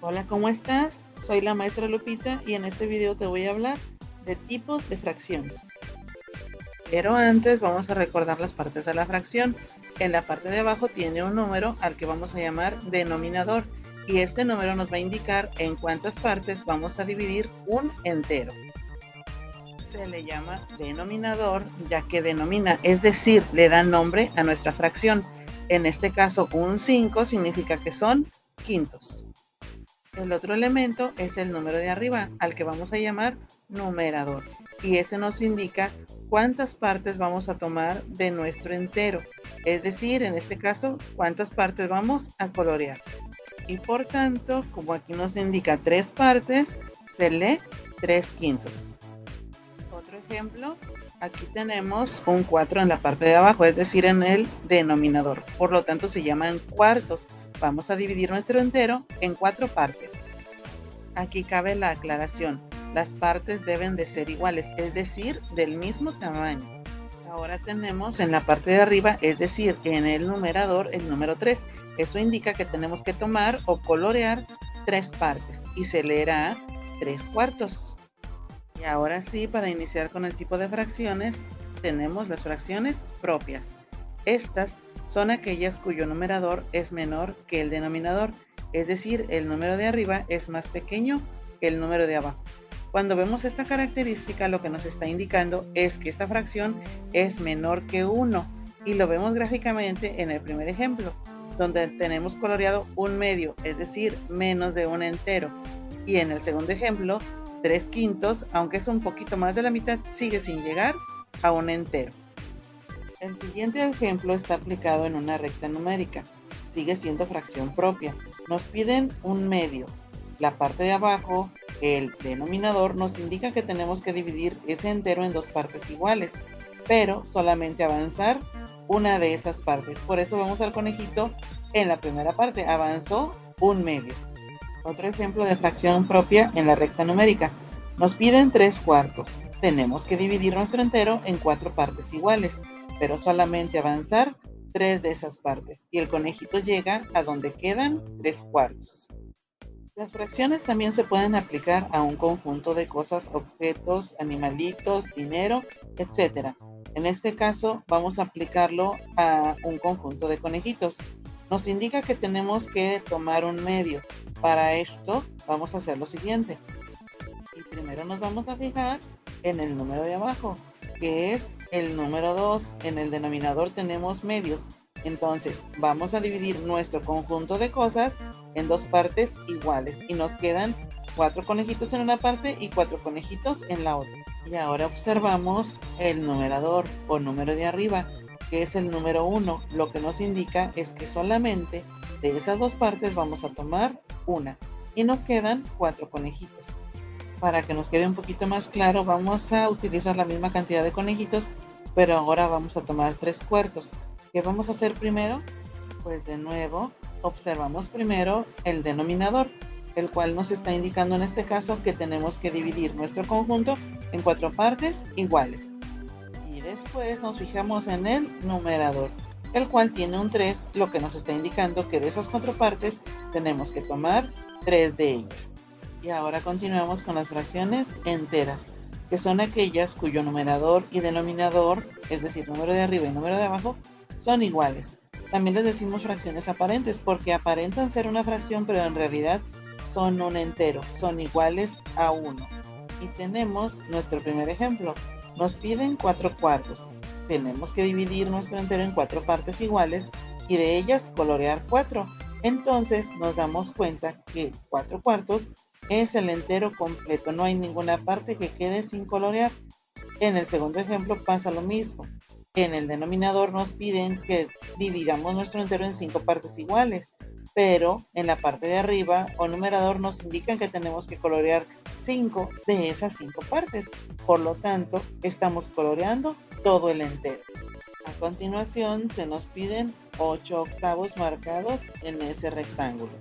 Hola, ¿cómo estás? Soy la maestra Lupita y en este video te voy a hablar de tipos de fracciones. Pero antes vamos a recordar las partes de la fracción. En la parte de abajo tiene un número al que vamos a llamar denominador y este número nos va a indicar en cuántas partes vamos a dividir un entero. Se le llama denominador ya que denomina, es decir, le da nombre a nuestra fracción. En este caso, un 5 significa que son quintos. El otro elemento es el número de arriba, al que vamos a llamar numerador. Y ese nos indica cuántas partes vamos a tomar de nuestro entero. Es decir, en este caso, cuántas partes vamos a colorear. Y por tanto, como aquí nos indica 3 partes, se lee 3 quintos. Otro ejemplo, aquí tenemos un 4 en la parte de abajo, es decir, en el denominador. Por lo tanto, se llaman cuartos. Vamos a dividir nuestro entero en 4 partes. Aquí cabe la aclaración. Las partes deben de ser iguales, es decir, del mismo tamaño. Ahora tenemos en la parte de arriba, es decir, en el numerador, el número 3. Eso indica que tenemos que tomar o colorear 3 partes y se leerá 3 cuartos. Y ahora sí, para iniciar con el tipo de fracciones, tenemos las fracciones propias. Estas son aquellas cuyo numerador es menor que el denominador, es decir, el número de arriba es más pequeño que el número de abajo. Cuando vemos esta característica, lo que nos está indicando es que esta fracción es menor que 1 y lo vemos gráficamente en el primer ejemplo, donde tenemos coloreado un medio, es decir, menos de un entero. Y en el segundo ejemplo, 3 quintos, aunque es un poquito más de la mitad, sigue sin llegar a un entero. El siguiente ejemplo está aplicado en una recta numérica. Sigue siendo fracción propia. Nos piden un medio. La parte de abajo, el denominador, nos indica que tenemos que dividir ese entero en 2 partes iguales, pero solamente avanzar una de esas partes. Por eso vemos al conejito en la primera parte. Avanzó un medio. Otro ejemplo de fracción propia en la recta numérica. Nos piden 3 cuartos. Tenemos que dividir nuestro entero en 4 partes iguales, pero solamente avanzar 3 de esas partes. Y el conejito llega a donde quedan 3 cuartos. Las fracciones también se pueden aplicar a un conjunto de cosas, objetos, animalitos, dinero, etc. En este caso vamos a aplicarlo a un conjunto de conejitos. Nos indica que tenemos que tomar un medio. Para esto vamos a hacer lo siguiente. Y primero nos vamos a fijar en el número de abajo, que es el número 2. En el denominador tenemos medios. Entonces vamos a dividir nuestro conjunto de cosas en 2 partes iguales y nos quedan 4 conejitos en una parte y 4 conejitos en la otra. Y ahora observamos el numerador o número de arriba, que es el número 1. Lo que nos indica es que solamente de esas 2 partes vamos a tomar una y nos quedan 4 conejitos. Para que nos quede un poquito más claro, vamos a utilizar la misma cantidad de conejitos, pero ahora vamos a tomar 3 cuartos. ¿Qué vamos a hacer primero? Pues de nuevo, observamos primero el denominador, el cual nos está indicando en este caso que tenemos que dividir nuestro conjunto en 4 partes iguales. Y después nos fijamos en el numerador, el cual tiene un 3, lo que nos está indicando que de esas 4 partes tenemos que tomar 3 de ellas. Y ahora continuamos con las fracciones enteras, que son aquellas cuyo numerador y denominador, es decir, número de arriba y número de abajo, son iguales. También les decimos fracciones aparentes porque aparentan ser una fracción, pero en realidad son un entero, son iguales a 1. Y tenemos nuestro primer ejemplo. Nos piden 4 cuartos. Tenemos que dividir nuestro entero en 4 partes iguales y de ellas colorear 4. Entonces nos damos cuenta que 4 cuartos es el entero completo, no hay ninguna parte que quede sin colorear. En el segundo ejemplo pasa lo mismo. En el denominador nos piden que dividamos nuestro entero en 5 partes iguales, pero en la parte de arriba o numerador nos indican que tenemos que colorear 5 de esas 5 partes. Por lo tanto, estamos coloreando todo el entero. A continuación, se nos piden 8 octavos marcados en ese rectángulo.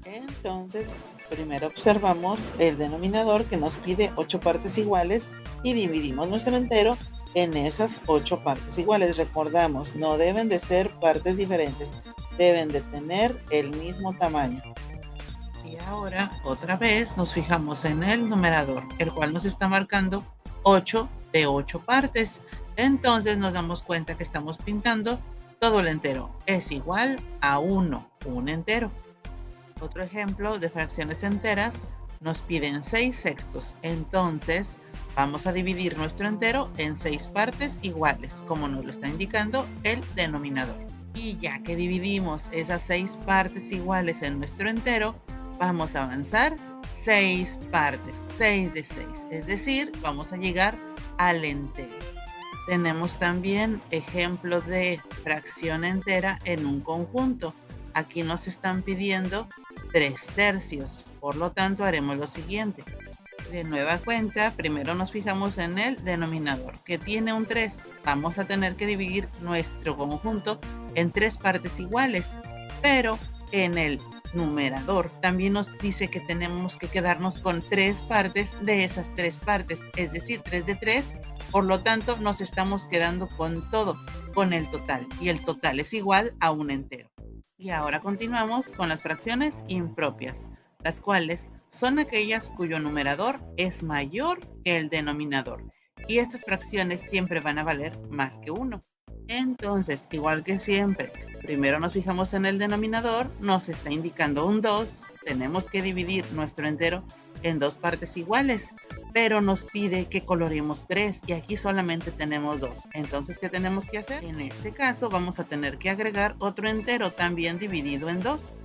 Entonces, primero observamos el denominador que nos pide 8 partes iguales y dividimos nuestro entero en esas 8 partes iguales. Recordamos, no deben de ser partes diferentes, deben de tener el mismo tamaño. Y ahora, otra vez, nos fijamos en el numerador, el cual nos está marcando 8 de 8 partes. Entonces nos damos cuenta que estamos pintando todo el entero. Es igual a 1, un entero. Otro ejemplo de fracciones enteras, nos piden 6 sextos. Entonces vamos a dividir nuestro entero en 6 partes iguales, como nos lo está indicando el denominador. Y ya que dividimos esas 6 partes iguales en nuestro entero, vamos a avanzar 6 partes, 6 de 6, es decir, vamos a llegar al entero. Tenemos también ejemplos de fracción entera en un conjunto. Aquí nos están pidiendo 3 tercios, por lo tanto haremos lo siguiente. De nueva cuenta, primero nos fijamos en el denominador, que tiene un 3. Vamos a tener que dividir nuestro conjunto en 3 partes iguales, pero en el numerador también nos dice que tenemos que quedarnos con 3 partes de esas 3 partes, es decir, 3 de 3, por lo tanto nos estamos quedando con todo, con el total, y el total es igual a un entero. Y ahora continuamos con las fracciones impropias, las cuales son aquellas cuyo numerador es mayor que el denominador, y estas fracciones siempre van a valer más que 1. Entonces, igual que siempre, primero nos fijamos en el denominador, nos está indicando un 2, tenemos que dividir nuestro entero en 2 partes iguales, pero nos pide que coloreemos 3 y aquí solamente tenemos 2. Entonces, ¿qué tenemos que hacer? En este caso vamos a tener que agregar otro entero también dividido en 2.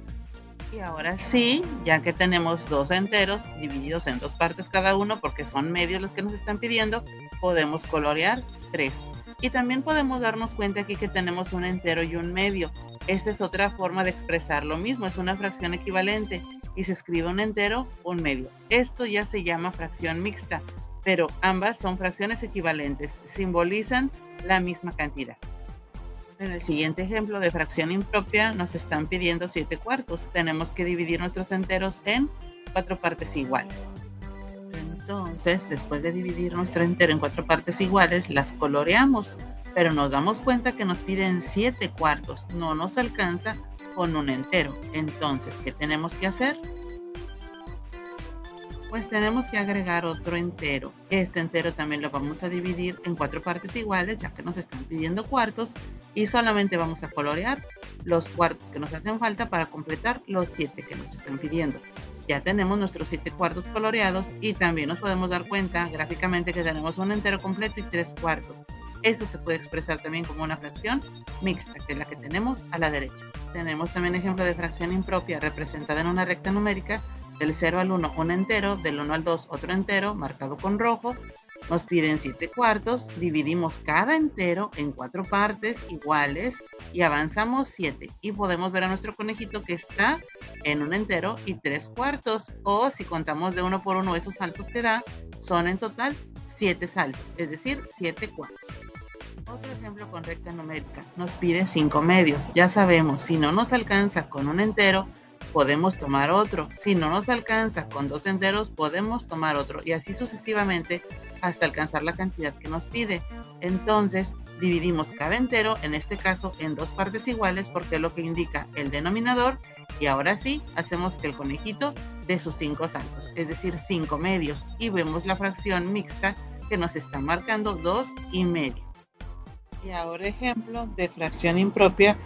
Y ahora sí, ya que tenemos 2 enteros divididos en 2 partes cada uno, porque son medios los que nos están pidiendo, podemos colorear 3. Y también podemos darnos cuenta aquí que tenemos un entero y un medio. Esa es otra forma de expresar lo mismo, es una fracción equivalente y se escribe un entero, un medio. Esto ya se llama fracción mixta, pero ambas son fracciones equivalentes, simbolizan la misma cantidad. En el siguiente ejemplo de fracción impropia nos están pidiendo 7 cuartos. Tenemos que dividir nuestros enteros en 4 partes iguales. Entonces, después de dividir nuestro entero en 4 partes iguales, las coloreamos, pero nos damos cuenta que nos piden 7 cuartos. No nos alcanza con un entero. Entonces, ¿qué tenemos que hacer? Pues tenemos que agregar otro entero. Este entero también lo vamos a dividir en 4 partes iguales, ya que nos están pidiendo cuartos, y solamente vamos a colorear los cuartos que nos hacen falta para completar los 7 que nos están pidiendo. Ya tenemos nuestros 7 cuartos coloreados y también nos podemos dar cuenta gráficamente que tenemos un entero completo y 3 cuartos. Eso se puede expresar también como una fracción mixta, que es la que tenemos a la derecha. Tenemos también ejemplo de fracción impropia representada en una recta numérica. Del 0 al 1 un entero, del 1 al 2 otro entero, marcado con rojo. Nos piden 7 cuartos, dividimos cada entero en 4 partes iguales y avanzamos 7. Y podemos ver a nuestro conejito que está en un entero y 3 cuartos. O si contamos de uno por uno esos saltos que da, son en total 7 saltos, es decir, 7 cuartos. Otro ejemplo con recta numérica, nos pide 5 medios. Ya sabemos, si no nos alcanza con un entero, podemos tomar otro. Si no nos alcanza con 2 enteros, podemos tomar otro. Y así sucesivamente hasta alcanzar la cantidad que nos pide. Entonces, dividimos cada entero, en este caso, en 2 partes iguales, porque es lo que indica el denominador. Y ahora sí, hacemos que el conejito dé sus 5 saltos, es decir, 5 medios. Y vemos la fracción mixta que nos está marcando 2 y medio. Y ahora ejemplo de fracción impropia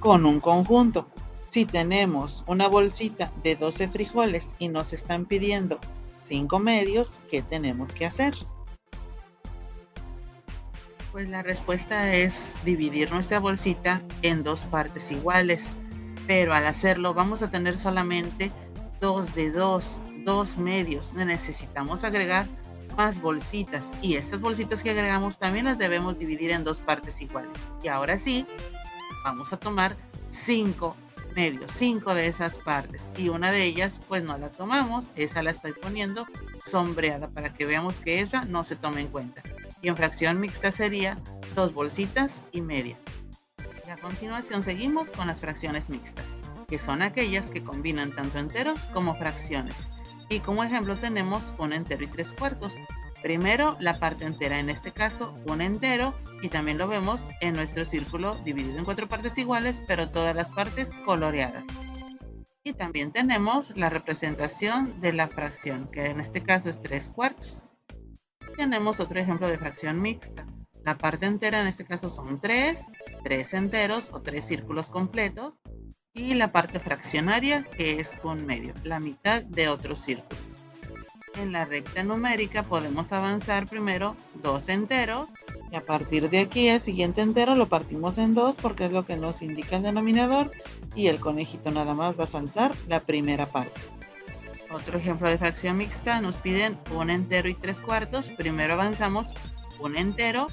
con un conjunto. Si tenemos una bolsita de 12 frijoles y nos están pidiendo 5 medios, ¿qué tenemos que hacer? Pues la respuesta es dividir nuestra bolsita en 2 partes iguales, pero al hacerlo vamos a tener solamente 2 de 2 medios. Necesitamos agregar más bolsitas y estas bolsitas que agregamos también las debemos dividir en 2 partes iguales. Y ahora sí, vamos a tomar 5 medios, 5 de esas partes, y una de ellas pues no la tomamos, esa la estoy poniendo sombreada para que veamos que esa no se toma en cuenta. Y en fracción mixta sería 2 bolsitas y media. Y a continuación seguimos con las fracciones mixtas, que son aquellas que combinan tanto enteros como fracciones. Y como ejemplo tenemos un entero y 3 cuartos. Primero la parte entera, en este caso un entero, y también lo vemos en nuestro círculo dividido en 4 partes iguales, pero todas las partes coloreadas. Y también tenemos la representación de la fracción, que en este caso es 3/4. Tenemos otro ejemplo de fracción mixta. La parte entera en este caso son 3 enteros o 3 círculos completos. Y la parte fraccionaria, que es 1/2, la mitad de otro círculo. En la recta numérica podemos avanzar primero 2 enteros. Y a partir de aquí el siguiente entero lo partimos en 2 porque es lo que nos indica el denominador. Y el conejito nada más va a saltar la primera parte. Otro ejemplo de fracción mixta, nos piden 1 entero y 3/4. Primero avanzamos 1 entero.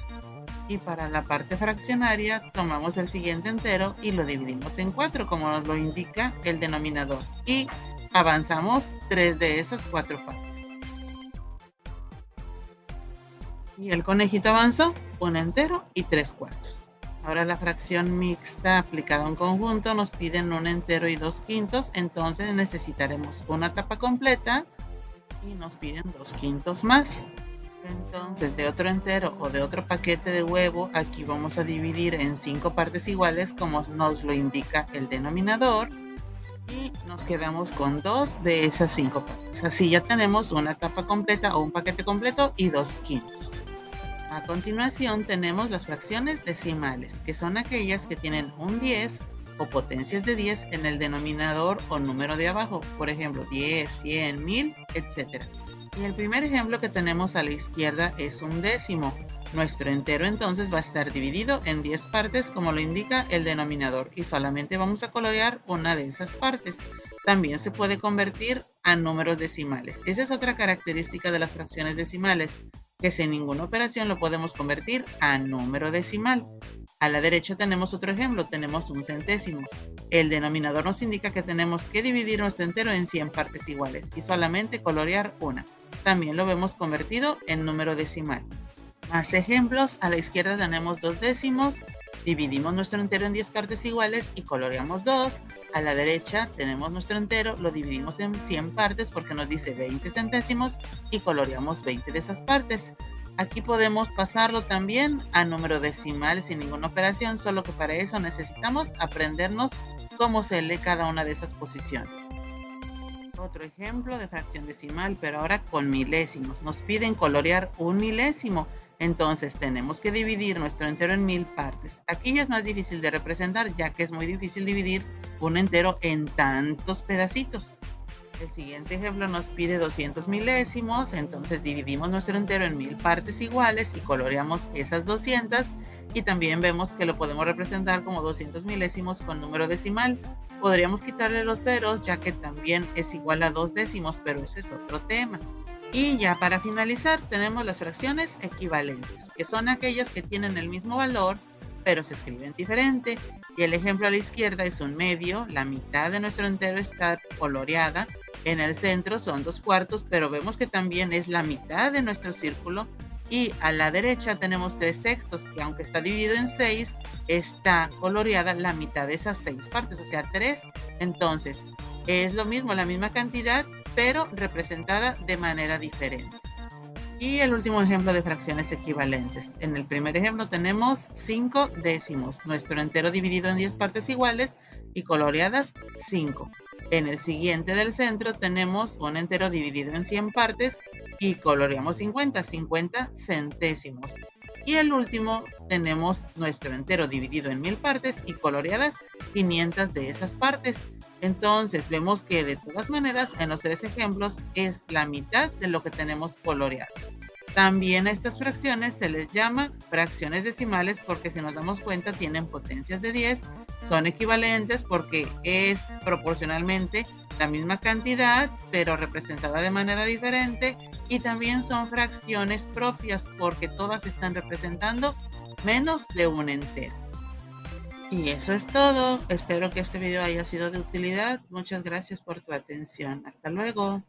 Y para la parte fraccionaria tomamos el siguiente entero y lo dividimos en 4 como nos lo indica el denominador. Y avanzamos 3 de esas 4 partes. Y el conejito avanzó 1 entero y 3/4. Ahora la fracción mixta aplicada a un conjunto nos piden 1 entero y 2/5. Entonces necesitaremos una tapa completa y nos piden 2/5 más. Entonces de otro entero o de otro paquete de huevo, aquí vamos a dividir en 5 partes iguales como nos lo indica el denominador. Y nos quedamos con 2 de esas 5 partes. Así ya tenemos una tapa completa o un paquete completo y 2/5. A continuación tenemos las fracciones decimales, que son aquellas que tienen un 10 o potencias de 10 en el denominador o número de abajo. Por ejemplo, 10, 100, 1000, etc. Y el primer ejemplo que tenemos a la izquierda es un décimo. Nuestro entero entonces va a estar dividido en 10 partes como lo indica el denominador y solamente vamos a colorear una de esas partes. También se puede convertir a números decimales. Esa es otra característica de las fracciones decimales, que sin ninguna operación lo podemos convertir a número decimal. A la derecha tenemos otro ejemplo, tenemos un centésimo. El denominador nos indica que tenemos que dividir nuestro entero en 100 partes iguales y solamente colorear una. También lo vemos convertido en número decimal. Más ejemplos, a la izquierda tenemos 2 décimos, dividimos nuestro entero en 10 partes iguales y coloreamos 2. A la derecha tenemos nuestro entero, lo dividimos en 100 partes porque nos dice 20 centésimos y coloreamos 20 de esas partes. Aquí podemos pasarlo también a número decimal sin ninguna operación, solo que para eso necesitamos aprendernos cómo se lee cada una de esas posiciones. Otro ejemplo de fracción decimal, pero ahora con milésimos. Nos piden colorear un milésimo. Entonces tenemos que dividir nuestro entero en 1000 partes. Aquí ya es más difícil de representar, ya que es muy difícil dividir un entero en tantos pedacitos. El siguiente ejemplo nos pide 200 milésimos, entonces dividimos nuestro entero en 1000 partes iguales y coloreamos esas 200. Y también vemos que lo podemos representar como 200 milésimos con número decimal. Podríamos quitarle los ceros, ya que también es igual a 2 décimos, pero ese es otro tema. Y ya para finalizar tenemos las fracciones equivalentes, que son aquellas que tienen el mismo valor, pero se escriben diferente. Y el ejemplo a la izquierda es un medio, la mitad de nuestro entero está coloreada. En el centro son 2/4, pero vemos que también es la mitad de nuestro círculo. Y a la derecha tenemos 3/6, que aunque está dividido en 6, está coloreada la mitad de esas 6 partes, o sea 3. Entonces es lo mismo, la misma cantidad, pero representada de manera diferente. Y el último ejemplo de fracciones equivalentes. En el primer ejemplo tenemos 5 décimos, nuestro entero dividido en 10 partes iguales y coloreadas 5. En el siguiente del centro tenemos un entero dividido en 100 partes y coloreamos 50 centésimos. Y el último tenemos nuestro entero dividido en 1000 partes y coloreadas 500 de esas partes. Entonces vemos que de todas maneras en los 3 ejemplos es la mitad de lo que tenemos coloreado. También a estas fracciones se les llama fracciones decimales porque si nos damos cuenta tienen potencias de 10, son equivalentes porque es proporcionalmente la misma cantidad pero representada de manera diferente, y también son fracciones propias porque todas están representando menos de un entero. Y eso es todo. Espero que este video haya sido de utilidad. Muchas gracias por tu atención. Hasta luego.